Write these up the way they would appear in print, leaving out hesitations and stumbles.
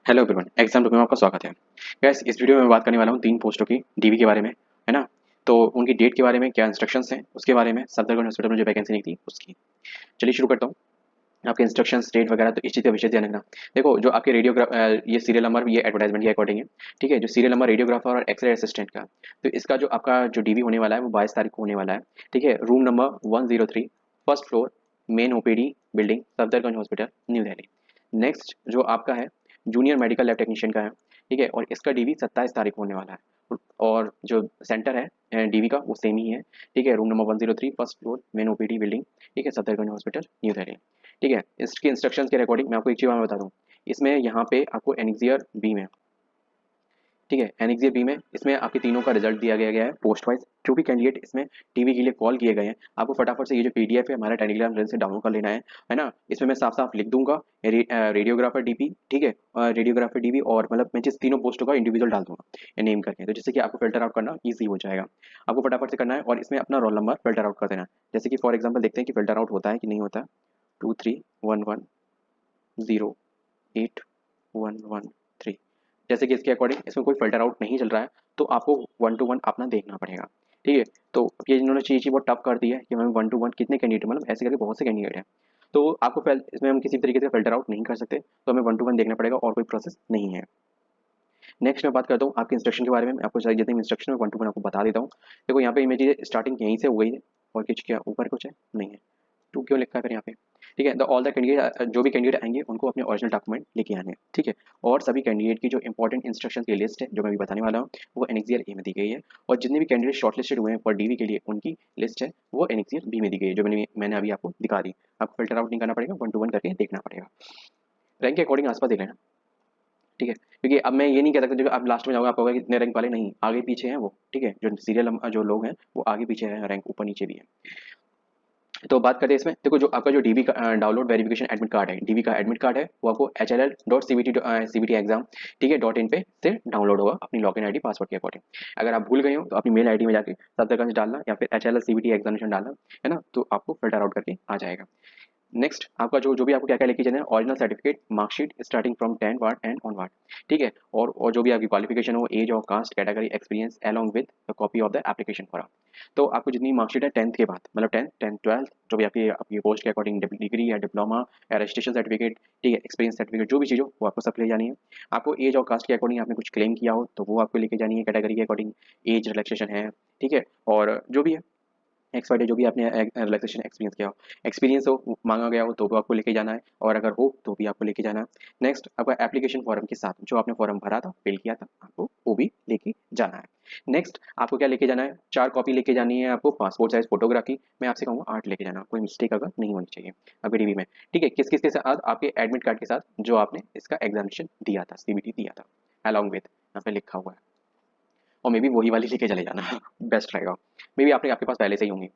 Hello everyone, exam to में आपका स्वागत है। गैस, इस वीडियो में मैं बात करने वाला हूँ 3 पोस्टों की डीवी के बारे में, है ना? तो उनकी डेट के बारे में, क्या इंस्ट्रक्शंस हैं, उसके बारे में, सफदरजंग हॉस्पिटल में जो वैकेंसी निकली उसकी। चलिए शुरू करता हूँ। आपके इंस्ट्रक्शंस, डेट वगैरह तो इस चीज़ का विशेष ध्यान रखना। देखो, जो आपके ये सीरियल नंबर ये एडवर्टाइजमेंट के अकॉर्डिंग है, ठीक है? जो सीरियल नंबर रेडियोग्राफर और एक्सरे असिस्टेंट का, तो इसका जो आपका जो डीवी होने वाला है वो 22 तारीख को होने वाला है, ठीक है? Room number 103, first floor, main OPD building, Safdarjung hospital, new Delhi. Next जो आपका है जूनियर मेडिकल लैब टेक्नीशियन का है, ठीक है? और इसका डीवी 27 तारीख को होने वाला है। और जो सेंटर है डीवी का वो सेम ही है, ठीक है? Room number 103, first floor, main OPD building, ठीक है? Safdarjung hospital, new Delhi. ठीक है, इसके इंस्ट्रक्शंस के अकॉर्डिंग मैं आपको एक चीज़ और बता दूं। इसमें यहाँ पे आपको एनेक्सियर बी में, ठीक है, एनेक्सियर बी में इसमें आपके तीनों का रिजल्ट दिया गया है पोस्ट वाइज। जो भी कैंडिडेट इसमें टीवी के लिए कॉल किए गए हैं, आपको फटाफट से ये जो पीडीएफ है हमारा टेलीग्राम लिंक से डाउनलोड कर लेना है ना? इसमें मैं साफ साफ लिख दूंगा रेडियोग्राफर डीपी, ठीक है? रेडियोग्राफर डीबी, और मतलब मैं जिस तीनों पोस्टों का इंडिविजुअल डाल दूंगा नेम करके, तो जिससे कि आपको फिल्टर आउट करना ईजी हो जाएगा। आपको फटाफट से करना है और इसमें अपना रोल नंबर फिल्टर आउट कर देना है। जैसे कि फॉर एग्जाम्पल देखते हैं कि फिल्टर आउट होता है कि नहीं होता। 2311081113। जैसे कि इसके अकॉर्डिंग इसमें कोई फ़िल्टर आउट नहीं चल रहा है, तो आपको 1 टू 1 अपना देखना पड़ेगा, ठीक है? तो ये इन्होंने चीज़ बहुत टफ कर दी है कि हमें 1 टू 1 कितने कैंडिडेट, मतलब ऐसे करके बहुत से कैंडिडेट हैं। तो आपको इसमें हम किसी भी तरीके से फ़िल्टर आउट नहीं कर सकते, तो हमें 1 टू 1 देखना पड़ेगा और कोई प्रोसेस नहीं है। नेक्स्ट मैं बात करता हूँ आपके इंस्ट्रक्शन के बारे में। मैं आपको सारी जितनी इंस्ट्रक्शन है 1 टू 1 आपको बता देता हूँ। देखो, यहाँ पे इमेज स्टार्टिंग यहीं से हो गई है, और कुछ क्या ऊपर कुछ है? नहीं है। टू क्यों लिखा है फिर यहाँ पे? ठीक है, द ऑल द कैंडिडेट, जो भी कैंडिडेट आएंगे उनको अपने ओरिजिनल डॉक्यूमेंट लेके आने हैं, ठीक है? और सभी कैंडिडेट की जो इंपॉर्टेंट इंस्ट्रक्शन की लिस्ट है जो मैं अभी बताने वाला हूँ, वो एनेक्सियर ए में दी गई है। और जितने भी कैंडिडेट शॉर्टलिस्टेड हुए हैं फॉर डीवी के लिए, उनकी लिस्ट है वो एनेक्सियर बी में दी गई है, जो मैंने अभी आपको दिखा दी। आपको फिल्टर आउट नहीं करना पड़ेगा, 1 टू 1 करके देखना पड़ेगा। रैंक के अकॉर्डिंग आसपास देख लेना, ठीक है? क्योंकि अब मैं ये नहीं कह सकता जो आप लास्ट में जाओगे आपको होगा कि इतने रैंक वाले, नहीं, आगे पीछे हैं वो, ठीक है? जो सीरियल जो लोग हैं वो आगे पीछे हैं, रैंक ऊपर नीचे भी है। तो बात करते हैं इसमें। देखो, जो आपका जो डीबी का डाउनलोड वेरिफिकेशन एडमिट कार्ड है, डीबी का एडमिट कार्ड है, वो आपको HLL.CBT एग्जाम, ठीक है, .in पे से डाउनलोड होगा अपनी लॉगिन आईडी पासवर्ड के अकॉर्डिंग। अगर आप भूल गए हो तो अपनी मेल आईडी में जाके सब्जेक्ट डालना या फिर HLL CBT एग्जामिनेशन डालना, है ना? तो आपको फिल्टर आउट करके आ जाएगा। नेक्स्ट आपका जो जो भी आपको क्या क्या लेके जाना है, original certificate, marksheet starting from 10 ward and on ward, ठीक है? और जो भी आपकी क्वालिफिकेशन हो, एज और caste category experience along with the copy of the application form. तो आपको जितनी मार्कशीट है 10th के बाद, मतलब 10th 12th, जो भी आपकी आपकी पोस्ट के अकॉर्डिंग डिग्री या डिप्लोमा या रजिस्ट्रेशन सर्टिफिकेट, ठीक है, एक्सपीरियंस सर्टिफिकेट, जो भी चीज़ हो वो आपको सब ले जानी है। आपको एज और कास्ट के अकॉर्डिंग आपने कुछ क्लेम किया हो तो वो आपको लेके जानी है, कैटेगरी के अकॉर्डिंग एज रिलैक्सेशन है, ठीक है? और जो भी है एक्स वाई जो भी आपने रिलैक्सेशन एक्सपीरियंस किया हो, एक्सपीरियंस हो मांगा गया हो तो वो आपको लेके जाना है, और अगर हो तो भी आपको लेके जाना है। नेक्स्ट आपका एप्लीकेशन फॉर्म के साथ जो आपने फॉर्म भरा था, फिल किया था, आपको वो भी लेके जाना है। नेक्स्ट आपको क्या लेके जाना है? 4 कॉपी लेके जानी है आपको पासपोर्ट साइज फोटोग्राफी। मैं आपसे कहूँगा 8 लेके जाना, कोई मिस्टेक अगर नहीं होनी चाहिए आपके डीवी में, ठीक है? किस किस के साथ? आपके एडमिट कार्ड के साथ जो आपने इसका एग्जामिनेशन दिया था, सीबीटी दिया था, अलॉन्ग विद, यहाँ पे लिखा हुआ है। और मे बी वही वाली लेके चले जाना बेस्ट रहेगा। मे बी आपके पास पहले से ही होंगी।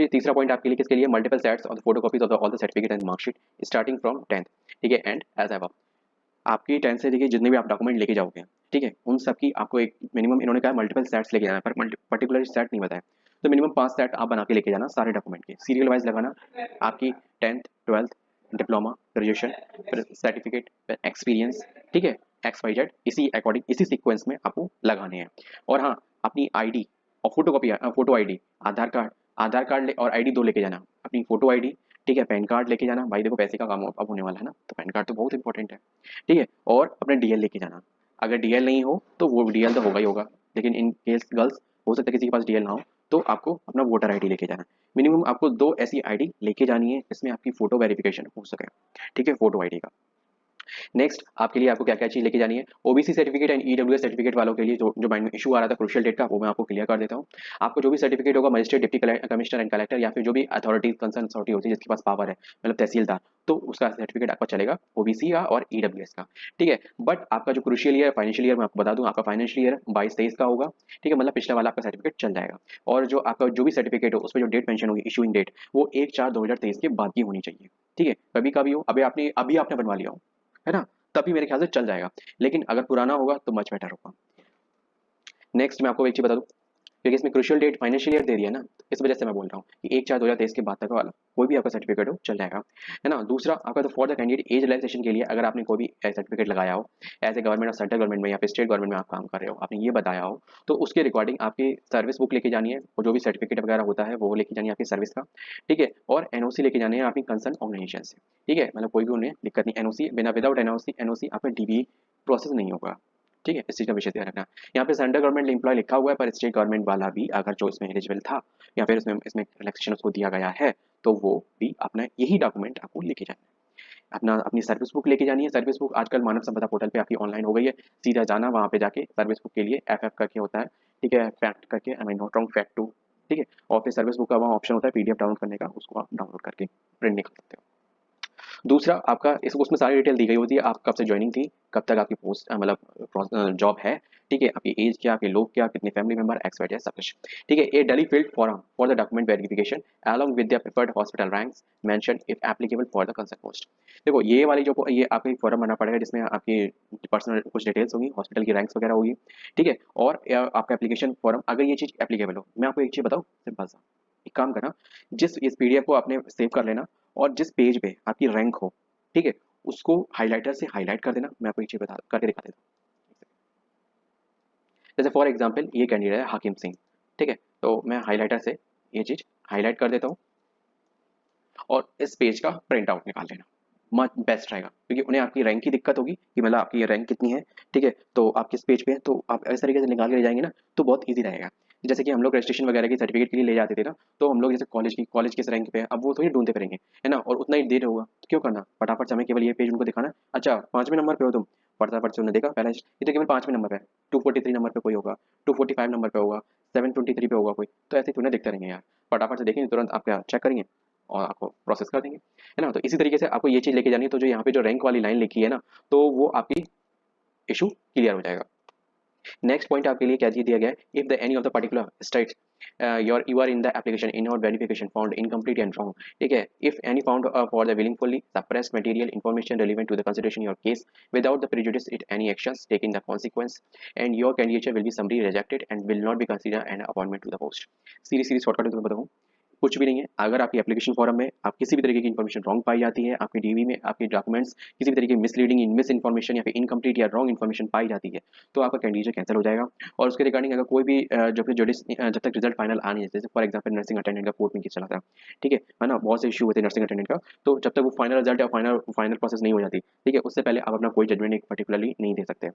तीसरा पॉइंट आपके लिए किसके लिए? Multiple sets of the photocopies of all the certificate and marksheet starting from 10th, ठीक है? एंड एज अबव, आपकी 10th से देखिए जितने भी आप डॉक्यूमेंट लेके जाओगे, ठीक है, उन सब की आपको एक मिनिमम, इन्होंने कहा मल्टीपल सेट्स लेके जाना है, पर पर्टिकुलर सेट नहीं बताया। तो मिनिमम 5 सेट आप बना के लेके जाना सारे डॉक्यूमेंट के, सीरियल वाइज लगाना। आपकी 10th 12th डिप्लोमा ग्रेजुएशन, फिर सर्टिफिकेट, फिर एक्सपीरियंस, ठीक है, XYZ, इसी अकॉर्डिंग इसी सीक्वेंस में आपको लगाने हैं। और हाँ, अपनी आईडी और फोटो कॉपी, फोटो आईडी, आधार कार्ड और आईडी दो लेके जाना। अपनी फोटो आईडी, ठीक है, पैन कार्ड लेके जाना। भाई देखो, पैसे का काम अब होने वाला है ना, तो पैन कार्ड तो बहुत इंपॉर्टेंट है, ठीक है? और अपने डीएल लेके जाना। अगर डीएल नहीं हो तो वो डीएल तो होगा ही होगा, लेकिन इन केस गर्ल्स हो सकता है किसी के पास डीएल ना हो, तो आपको अपना वोटर आईडी लेके जाना। मिनिमम आपको 2 ऐसी आईडी लेके जानी है जिसमें आपकी फोटो वेरिफिकेशन हो सके, ठीक है, फोटो आईडी का। नेक्स्ट आपके लिए आपको क्या क्या चीज लेके जानी है? OBC certificate and EWS certificate वालों के लिए जो माइंड में इशू आ रहा था क्रुशियल डेट का, वो मैं आपको क्लियर कर देता हूँ। आपको जो भी सर्टिफिकेट होगा magistrate, deputy commissioner and collector, या फिर जो भी अथॉरिटी कंसर्न अथॉरिटी होती है जिसके पास पावर है, मतलब तहसीलदार, तो उसका सर्टिफिकेट आपका चलेगा, ओबीसी का और ईडब्ल्यूएस का, ठीक है? बट आपका जो क्रुशियल ईयर, फाइनेंशियल ईयर, मैं आपको बता दूं, आपका फाइनेंशियल ईयर 22-23 का होगा, ठीक है? मतलब पिछला वाला आपका सर्टिफिकेट चल जाएगा। और जो आपका जो भी सर्टिफिकेट हो उसमें जो डेट मेंशन होगी, इशूइंग डेट, वो 1/4/2023 के बाद की होनी चाहिए, ठीक है? कभी कभी हो, अभी आपने बनवा लिया हो, है ना, तभी मेरे ख्याल से चल जाएगा। लेकिन अगर पुराना होगा तो मच बेटर होगा। नेक्स्ट मैं आपको एक चीज बता दूं, क्योंकि इसमें क्रूशियल डेट फाइनेंशियल ईयर दे दिया ना, तो इस वजह से मैं बोल रहा हूँ कि 1/4/2023 के बाद तक वाला कोई भी आपका सर्टिफिकेट हो चल जाएगा, है ना। दूसरा आपका, तो for the candidate age relaxation के लिए अगर आपने कोई भी सर्टिफिकेट लगाया हो एज ए गवर्नमेंट और सेंट्रल गवर्नमेंट में या फिर स्टेट गवर्नमेंट में आप काम कर रहे हो, आपने ये बताया हो, तो उसके रिकॉर्डिंग आपकी सर्विस बुक लेके जानी है, और जो भी सर्टिफिकेट वगैरह होता है वो लेके जानी है आपकी सर्विस का, ठीक है। और एनओसी लेके जाने हैं आपकी कंसर्न ऑर्गेनाइजेशन से, ठीक है। मतलब कोई भी उन्हें दिक्कत नहीं, एनओसी बिना, विदाउट एनओसी आपका डीबी प्रोसेस नहीं होगा, ठीक है। इस चीज़ का विषय ध्यान रखना। यहाँ पे सेंट्रल गवर्नमेंट एम्प्लॉय लिखा हुआ है, पर स्टेट गवर्नमेंट वाला भी अगर जो इसमें एलिजिबल था या फिर इसमें इसमें रिलैक्सेशन उसको दिया गया है, तो वो भी अपना यही डॉक्यूमेंट आपको लेके जाना है। अपना अपनी सर्विस बुक लेके जानी है। सर्विस बुक आजकल मानव संपदा पोर्टल पे आपकी ऑनलाइन हो गई है, सीधा जाना वहाँ पे जाके सर्विस बुक के लिए एफ करके होता है, ठीक है, फैक्ट करके, I mean not wrong, fact too, ठीक है। और फिर सर्विस बुक का वहाँ ऑप्शन होता है पीडीएफ डाउनलोड करने का, उसको आप डाउनलोड करके प्रिंट निकाल सकते हो। दूसरा आपका इस उसमें सारी डिटेल दी गई होती है, आप कब से ज्वाइनिंग थी, कब तक आपकी पोस्ट मतलब जॉब है, ठीक है, आपकी एज क्या, आपके लोग क्या, कितने family member, X Y Z सब कुछ, ठीक है। A duly filled form for the document verification along with their preferred hospital ranks mentioned if applicable for the concerned post। देखो ये वाली जो ये आपको एक फॉर्म भरना पड़ेगा जिसमें आपकी पर्सनल कुछ डिटेल्स होगी, हॉस्पिटल की रैंक्स वगैरह होगी, ठीक है। और आपका एप्लीकेशन फॉर्म, अगर ये चीज़ एप्लीकेबल हो, मैं आपको एक चीज़ बताऊँ सिंपल सा, एक काम करना, जिस इस पीडीएफ को आपने सेव कर लेना, और जिस पेज पे आपकी रैंक हो, ठीक है, उसको हाइलाइटर से हाईलाइट कर देना। मैं आपको एक चीज़ बता करके दिखा देता हूँ। जैसे फॉर एग्जांपल ये कैंडिडेट है हाकिम सिंह, ठीक है, तो मैं हाइलाइटर से ये चीज़ हाईलाइट कर देता हूँ, और इस पेज का प्रिंट आउट निकाल लेना, मच बेस्ट रहेगा, क्योंकि उन्हें आपकी रैंक की दिक्कत होगी कि मतलब आपकी रैंक कितनी है, ठीक है, तो आप किस पेज पे हैं, तो आप इस तरीके से निकाल के ले जाएंगे ना, तो बहुत ईजी रहेगा। जैसे कि हम लोग रजिस्ट्रेशन वगैरह की सर्टिफिकेट के लिए ले जाते थे ना, तो हम लोग जैसे कॉलेज किस रैंक पे है, अब वो थोड़ी ढूंढते फिरेंगे, है ना, और उतना ही देर होगा, तो क्यों करना, फटाफट से हमें केवल ये पेज उनको दिखाना, अच्छा 5वें नंबर पे हो तुम, फटाफट से उन्होंने देखा पहले ये तो केवल 5वें नंबर पे है, 243 नंबर पे कोई होगा, 245 नंबर पे होगा, 723 पे होगा कोई, तो ऐसे थोड़ा दिखते रहेंगे यार, फटाफट से देखेंगे, तुरंत आप क्या चेक करेंगे और आपको प्रोसेस कर देंगे, है ना। तो इसी तरीके से आपको ये चीज़ लेके जानी है, तो जो यहाँ पे जो रैंक वाली लाइन लिखी है ना, तो वो आपकी इशू क्लियर हो जाएगा। नेक्स्ट पॉइंट आपके लिए क्या दिया गया है, if the any of the particular states your you are in the application in और verification found incomplete and wrong, ठीक है, if any found for the wilfully suppress material information relevant to the consideration your case without the prejudice it any actions taking the consequence and your candidature will be summary rejected and will not be consider an appointment to the post. Series series shortcut में तुम्हें बताऊँ, कुछ भी नहीं है। अगर आपकी application form में आप किसी भी तरीके की इन्फॉर्मेशन रॉन्ग पाई जाती है, आपके डीवी में आपके डॉक्यूमेंट्स किसी भी तरीके की मिसलीडिंग मिस इन्फॉर्मेशन या फिर इनकम्प्लीट या रॉन्ग इन्फॉर्मेशन पाई जाती है, तो आपका कैंडिडेट कैंसिल हो जाएगा। और उसके रिगार्डिंग अगर कोई भी जब तक रिजल्ट फाइनल आ नहीं जाए, जैसे फॉर एग्जाम्पल नर्सिंग अटेंडेंट का कोर्ट में केस चला था, ठीक है ना, बहुत से इशू हुए थे नर्सिंग अटेंडेंट का, तो जब तक वो फाइनल रिजल्ट या फाइनल फाइनल प्रोसेस नहीं हो जाती, ठीक है, उससे पहले आप अपना कोई जजमेंट एक पर्टिकुलरली नहीं दे सकते।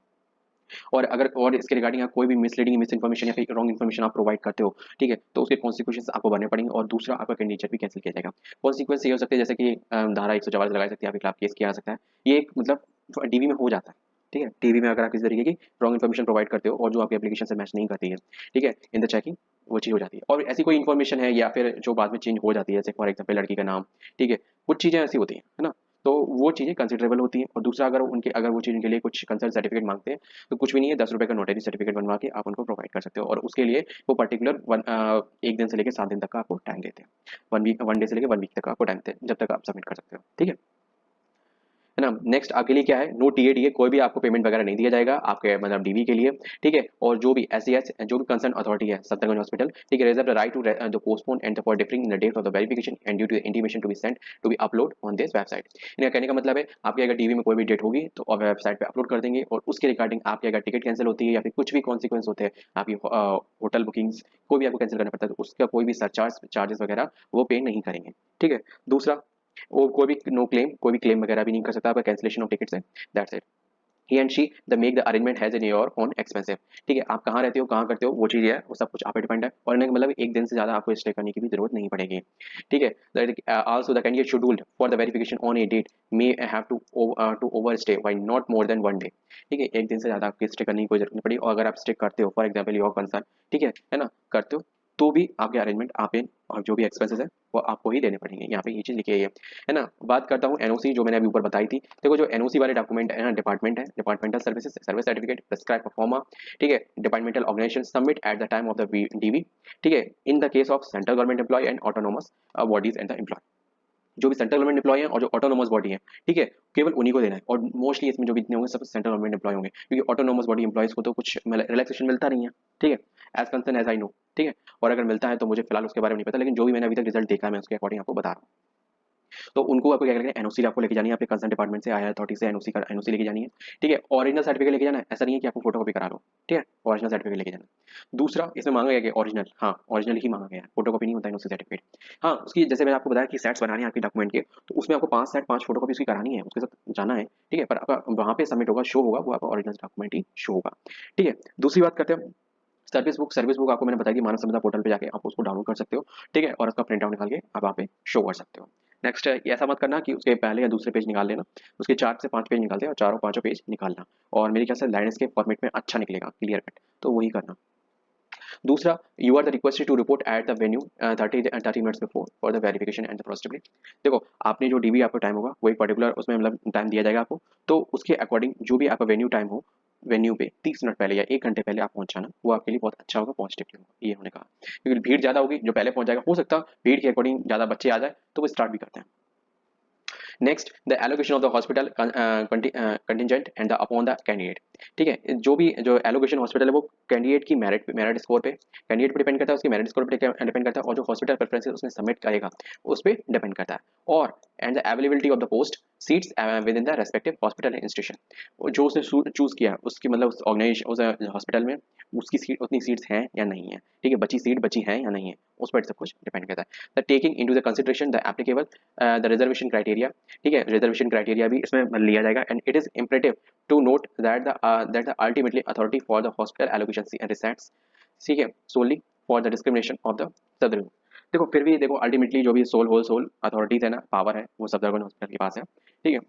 और अगर और इसके रिगार्डिंग आप कोई भी मिसलीडिंग मिस इन्फॉर्मेशन या फिर रॉन्ग इन्फॉर्मेशन आप प्रोवाइड करते हो, ठीक है, तो उसके कॉन्सिक्वेंसेस आपको भरने पड़ेंगे, और दूसरा आपका कैंडिडेट भी कैंसिल किया जाएगा। कॉन्सिक्वेंस ये हो सकते हैं जैसे कि धारा 144 लगाई सकती है, आपके खिलाफ केस किया जा सकता है। ये एक मतलब डीवी में हो जाता है, ठीक है, टीवी में अगर आप किसी तरीके की रॉन्ग इन्फॉर्मेशन प्रोवाइड करते हो और जो आपकी एप्लीकेशन से मैच नहीं करती है, ठीक है, इन द चेकिंग वो चीज़ हो जाती है। और ऐसी कोई इन्फॉर्मेशन है या फिर जो बाद में चेंज हो जाती है, जैसे फॉर एग्जाम्पल लड़की का नाम, ठीक है, कुछ चीज़ें ऐसी होती हैं, है ना, तो वो चीज़ें कंसिडरेबल होती हैं। और दूसरा अगर वो चीज़ के लिए कुछ कंसर्न सर्टिफिकेट मांगते हैं, तो कुछ भी नहीं है, 10 रुपये का नोटरी सर्टिफिकेट बनवा के आप उनको प्रोवाइड कर सकते हो, और उसके लिए वो पर्टिकुलर 1 दिन से लेकर 7 दिन तक का आपको टाइम देते हैं, 1 डे से लेकर 1 वीक तक का आपको टाइम देते हैं, जब तक आप सबमिट कर सकते हो, ठीक है ना। नेक्स्ट आपके लिए क्या है, नो टीए कोई भी आपको पेमेंट वगैरह नहीं दिया जाएगा आपके मतलब डीवी के लिए, ठीक है। और जो भी एससीएच जो भी कंसर्न अथॉरिटी है सत्तरगंज हॉस्पिटल, ठीक है, reserve the right to the postpone and for differing in the date of the verification and due to intimation to be sent to be upload on this website. इनका कहने का मतलब है आपकी अगर डीवी में कोई भी डेट होगी तो आप वेबसाइट पे अपलोड कर देंगे, और उसके रिगार्डिंग आपकी अगर टिकट कैंसिल होती है या फिर कुछ भी कॉन्सिक्वेंस होते हैं, आपकी होटल बुकिंग्स कोई भी आपको कैंसिल करना पड़ता है, तो उसका कोई भी सरचार्ज चार्जेस वगैरह वो पे नहीं करेंगे, ठीक है। दूसरा वो कोई भी नो क्लेम कोई भी क्लेम वगैरह भी नहीं कर सकता आपका कैंसिलेशन ऑफ टिकट से, that's it. He and she the make the arrangement has in your own expensive, ठीक है, आप कहाँ रहते हो कहाँ करते हो वो चीज़ है, वो सब कुछ आप पे डिपेंड है, और इनका मतलब 1 दिन से ज़्यादा आपको स्टे करने की भी जरूरत नहीं पड़ेगी, ठीक है। Also the candidate scheduled for the verification on a date may have to over stay by not more than 1 day, ठीक है, 1 दिन से ज़्यादा आपकी स्टे करने की कोई जरूरत नहीं पड़ी, और अगर आप स्टे करते हो फॉर एग्जाम्पल योर कंसर्न, ठीक है ना, करते हो, तो भी आपके अरेंजमेंट आप इन और जो भी एक्सपेंसेस है वो आपको ही देने पड़ेंगे, यहाँ पे ये चीज़ लिखी है ना। बात करता हूँ एनओसी, जो मैंने अभी ऊपर बताई थी, देखो जो एनओसी वाले डॉक्यूमेंट है ना, डिपार्टमेंट है, departmental services service certificate prescribe proforma, ठीक है, departmental organisation submit at the time of the DV, ठीक है, in the case of central government employ and autonomous bodies and the employ. जो भी सेंट्रल गवर्नमेंट एम्प्लॉय है और जो autonomous body है, ठीक है, केवल उन्हीं को देना है। और मोस्टली इसमें जो भी इतने होंगे सब सेंट्रल गवर्नमेंट एम्प्लॉय होंगे, क्योंकि ऑटोनोमस बॉडी एम्प्लॉयज को तो कुछ रिलैक्सेशन मिलता नहीं है, ठीक है, as concern as I know, ठीक है। और अगर मिलता है तो मुझे फिलहाल उसके बारे में नहीं पता, लेकिन जो भी मैंने अभी तक रिजल्ट देखा है मैं उसके अकॉर्डिंग आपको बता रहा हूँ। तो उनको आपको क्या करना है, एनओसी आपको लेके जानी है आपके कंसर्न डिपार्टमेंट से, हायर अथॉरिटी से एनओसी लेके जानी है, ठीक है। ओरिजिनल सर्टिफिकेट लेके जाना है, ऐसा नहीं है कि आपको फोटोकॉपी करा लो, ठीक है, ओरिजिनल सर्टिफिकेट लेके जाना है। दूसरा इसमें मांगा गया कि ओरिजिनल, हाँ ओरिजिनल ही मांगा गया है, फोटोकॉपी नहीं होता एनओसी सर्टिफिकेट। हाँ उसकी जैसे मैंने आपको बताया कि सेट्स बनाने हैं आपके डॉक्यूमेंट के, तो उसमें आपको 5 सेट 5 फोटोकॉपी उसकी करानी है, उसके साथ जाना है, ठीक है, पर आपका वहाँ पे सबमिट होगा, शो होगा, वो आपका ओरिजिनल डॉक्यूमेंट ही शो होगा, ठीक है। दूसरी बात करते हैं सर्विस बुक आपको मैंने बताया कि मानव संपदा पोर्टल पे जाके आप उसको डाउनलोड कर सकते हो, ठीक है, और उसका प्रिंट आउट निकाल के आप वहाँ पे शो कर सकते हो। नेक्स्ट है कि ऐसा मत करना कि उसके पहले या दूसरे पेज निकाल लेना, उसके 4 से 5 पेज निकाल दे और चारों पांचों पेज निकालना, और मेरे ख्याल से लैंडस्केप फॉर्मेट में अच्छा निकलेगा, क्लियर कट, तो वही करना। दूसरा, you are the requested to report at the venue 30 minutes before for the verification and the processability. देखो आपने जो डीबी आपको टाइम होगा वही पर्टिकुलर उसमें मतलब टाइम दिया जाएगा आपको, तो उसके अकॉर्डिंग जो भी आपका वेन्यू टाइम हो, वेन्यू पे 30 मिनट पहले या 1 घंटे पहले आप पहुंचाना, वो आपके लिए बहुत अच्छा होगा, पॉजिटिव होगा, ये होने कहा, क्योंकि भीड़ ज़्यादा होगी, जो पहले पहुंच जाएगा हो सकता है भीड़ के अकॉर्डिंग ज़्यादा बच्चे आ जाए तो वो स्टार्ट भी करते हैं। Next, the allocation of the hospital contingent and the upon the candidate, ठीक है, जो भी जो एलोकेशन हॉस्पिटल है वो कैंडिडेट की मेरिट स्कोर पे, कैंडिडेट पे डिपेंड करता है, उसकी मेरिट स्कोर पे डिपेंड करता है, और जो हॉस्पिटल प्रेफरेंसेस उसने सबमिट करेगा उस पर डिपेंड करता है, और and the availability of the post seats with in the respective hospital and institution, जो उसने चूज किया है उसकी मतलब उस ऑर्गेनाइजेशन उस हॉस्पिटल में उसकी सीट उतनी सीट्स हैं या नहीं है, ठीक है, बची हैं या नहीं है, उस पर सब कुछ डिपेंड करता है। The taking into the consideration the applicable the reservation criteria, ठीक है, रिजर्वेशन क्राइटेरिया भी इसमें लिया जाएगा, and it is imperative to note that the ultimately authority for the hospital allocation rests, ठीक है, solely for the discrimination of the सदर। देखो फिर भी देखो अल्टीमेटली जो भी सोल अथॉरिटीज है ना, पावर है, वो सफदरजंग हॉस्पिटल के पास है, ठीक है।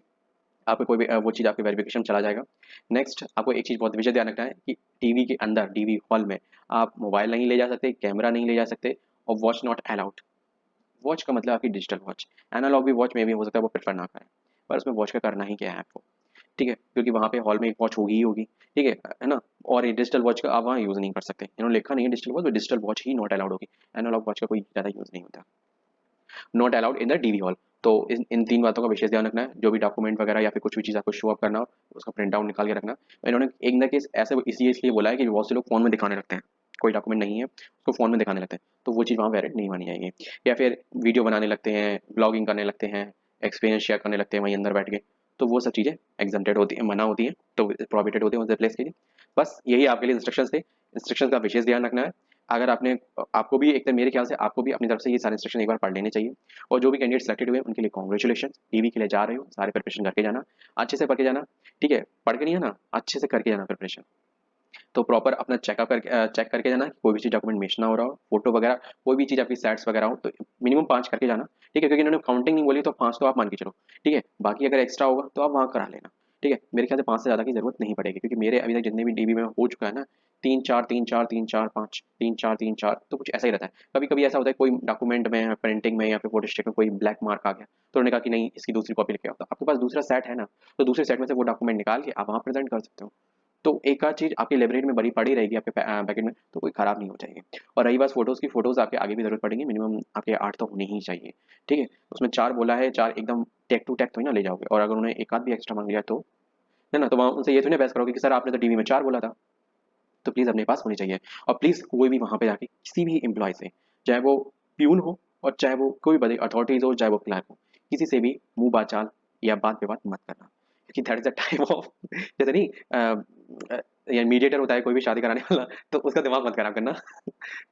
आपको कोई भी वो चीज़ आपके वेरिफिकेशन चला जाएगा। नेक्स्ट आपको एक चीज़ बहुत विशेष ध्यान रखना है कि टीवी के अंदर टीवी हॉल में आप मोबाइल नहीं ले जा सकते, कैमरा नहीं ले जा सकते, और वॉच नॉट अलाउड। वॉच का मतलब आपकी डिजिटल वॉच, एनालॉग भी वॉच में भी हो सकता है वो प्रेफर ना करें, पर उसमें वॉच का करना ही क्या है आपको, ठीक है, क्योंकि वहाँ पे हॉल में एक वॉच होगी ही होगी, ठीक है ना। और ये डिजिटल वॉच का आप वहाँ यूज़ नहीं कर सकते, इन्होंने लिखा नहीं है डिजिटल वॉच, तो डिजिटल वॉच ही नॉट अलाउड होगी, एनालॉग वॉच का कोई ज़्यादा यूज़ नहीं होता, not allowed in the DV hall. तो इन 3 बातों का विशेष ध्यान रखना है, जो भी डॉक्यूमेंट वगैरह या फिर कुछ भी चीज़ आपको शो अप करना हो उसका प्रिंट आउट निकाल के रखना। इन्होंने एक ना केस ऐसे इसलिए बोला है कि बहुत से लोग फ़ोन में दिखाने लगते हैं, कोई डॉक्यूमेंट नहीं है उसको फ़ोन में दिखाने लगते हैं, तो वो चीज़ वहाँ वैलिड नहीं मानी जाएगी। या फिर वीडियो बनाने लगते हैं, ब्लॉगिंग करने लगते हैं, एक्सपीरियंस शेयर करने लगते हैं वहीं अंदर बैठ के, तो वो सब चीज़ें एग्जम्प्टेड होती हैं, मना होती हैं, तो प्रोहिबिटेड होती हैं उस प्लेस के लिए। बस यही आपके लिए इंस्ट्रक्शंस थे, इंस्ट्रक्शंस का विशेष ध्यान रखना है। अगर आपने आपको भी एक तो मेरे ख्याल से आपको भी अपनी तरफ से ये सारे इंस्ट्रक्शन एक बार पढ़ लेने चाहिए। और जो भी कैंडिडेट सेलेक्टेड हुए उनके लिए कॉन्ग्रेचुलेशन, टीवी के लिए जा रहे हो सारे प्रिपरेशन करके जाना, अच्छे से पढ़ के जाना, ठीक है, पढ़ के नहीं है ना, अच्छे से करके जाना प्रिपरेशन। तो प्रॉपर अपना चेकअप करके चेक करके जाना कि कोई भी चीज़ डॉक्यूमेंट मिस ना हो रहा हो, फोटो वगैरह कोई भी चीज़ आपकी सेट्स वगैरह हो, तो मिनिमम 5 करके जाना, ठीक है, क्योंकि इन्होंने काउंटिंग नहीं बोली तो 5 तो आप मान के चलो, ठीक है, बाकी अगर एक्स्ट्रा होगा तो आप वहाँ करा लेना, ठीक है। मेरे ख्याल से 5 से ज़्यादा की जरूरत नहीं पड़ेगी, क्योंकि मेरे अभी तक जितने भी डीबी में हो चुका है ना, 3 4 3 4 3 4 5 3 4 3 4, तो कुछ ऐसा ही रहता है। कभी कभी ऐसा होता है कोई डॉक्यूमेंट में प्रिंटिंग में या फिर फोटो स्टेट में कोई ब्लैक मार्क आ गया, तो उन्होंने कहा कि नहीं इसकी दूसरी कॉपी लेके आओ, तो आपके पास दूसरा सेट है ना, तो दूसरे सेट में से वो डॉक्यूमेंट निकाल के आप वहाँ प्रेजेंट कर सकते हो, तो एक आध चीज़ आपकी लाइब्रेरी में बड़ी पड़ी रहेगी आपके पैकेट में, तो कोई ख़राब नहीं हो जाएगी। और रही बात फ़ोटोज़ की, फ़ोटोज़ आपके आगे भी ज़रूरत पड़ेंगी, मिनिमम आपके 8 तो होने ही चाहिए, ठीक है। उसमें 4 बोला है, 4 एकदम टेक टू टेक थोड़ी ना ले जाओगे, और अगर उन्होंने एक आध भी एक्स्ट्रा मांग लिया तो, है ना, तो वहाँ उनसे ये थोड़ी ना बहस करोगे कि सर आपने तो टीवी में 4 बोला था, तो प्लीज़ अपने पास होनी चाहिए। और प्लीज़ कोई भी वहाँ पे जाके किसी भी एम्प्लॉय से, चाहे वो प्यून हो और चाहे वो कोई बड़ी अथॉरिटीज़ हो, चाहे वो क्लर्क हो, किसी से भी मुँह बाचाल या बात पे बात मत करना, क्योंकि that is the time of जैसे नहीं या मीडिएटर होता है कोई भी शादी कराने वाला, तो उसका दिमाग मत खराब करना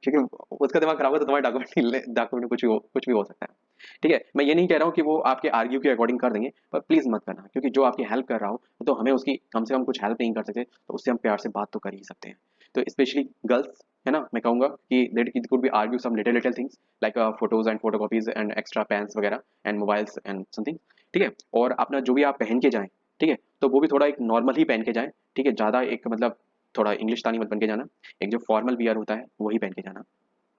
क्योंकि उसका दिमाग खराब हो तो तुम्हारे डॉक्यूमेंट में कुछ भी हो सकता है, ठीक है। मैं ये नहीं कह रहा हूँ कि वो आपके आर्ग्यू के अकॉर्डिंग कर देंगे, पर प्लीज़ मत करना, क्योंकि जो आपकी हेल्प कर रहा हो तो हमें उसकी कम से कम कुछ हेल्प नहीं कर सकते, तो उससे हम प्यार से बात तो कर ही सकते हैं। तो स्पेशली गर्ल्स, है ना, मैं कहूँगा कि it could be argue some little little things like photos and photocopies and extra pens वगैरह एंड मोबाइल्स एंड समथिंग, ठीक है। और अपना जो भी आप पहन के जाएं, ठीक है, तो वो भी थोड़ा एक नॉर्मल ही पहन के जाएं, ठीक है, ज़्यादा एक मतलब थोड़ा इंग्लिश तानी मत बन के जाना, एक जो फॉर्मल वियर होता है वही पहन के जाना,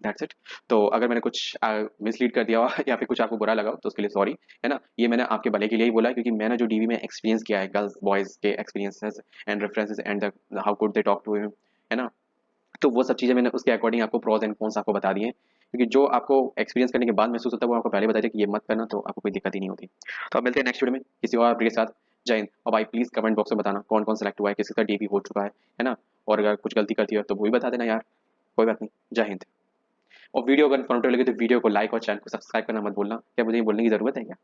दैट्स इट। तो अगर मैंने कुछ मिसलीड कर दिया हो या फिर कुछ आपको बुरा लगा हो तो उसके लिए सॉरी, है ना, ये मैंने आपके भले के लिए ही बोला है, क्योंकि मैंने जो डीवी में एक्सपीरियंस किया है गर्ल्स बॉयज़ के experiences and references and how could they talk to him, है ना, तो वो सब चीज़ें मैंने उसके अकॉर्डिंग आपको प्रोज एंड कॉन्स आपको बता दिए। क्योंकि जो आपको एक्सपीरियंस करने के बाद महसूस होता है वो आपको पहले बता दिया कि ये मत करना, तो आपको कोई दिक्कत ही नहीं होती। तो अब मिलते हैं नेक्स्ट वीडियो में किसी और अपडेट के साथ। जय हिंद। और भाई प्लीज़ कमेंट बॉक्स में बताना कौन कौन सेलेक्ट हुआ है, किसका डीबी हो चुका है ना। और अगर कुछ गलती करती है तो वो भी बता देना यार, कोई बात नहीं। जय हिंद। और वीडियो अगर इन्फॉर्मेटिव लगे तो वीडियो को लाइक और चैनल को सब्सक्राइब करना मत भूलना। क्या मुझे ये बोलने की ज़रूरत है क्या?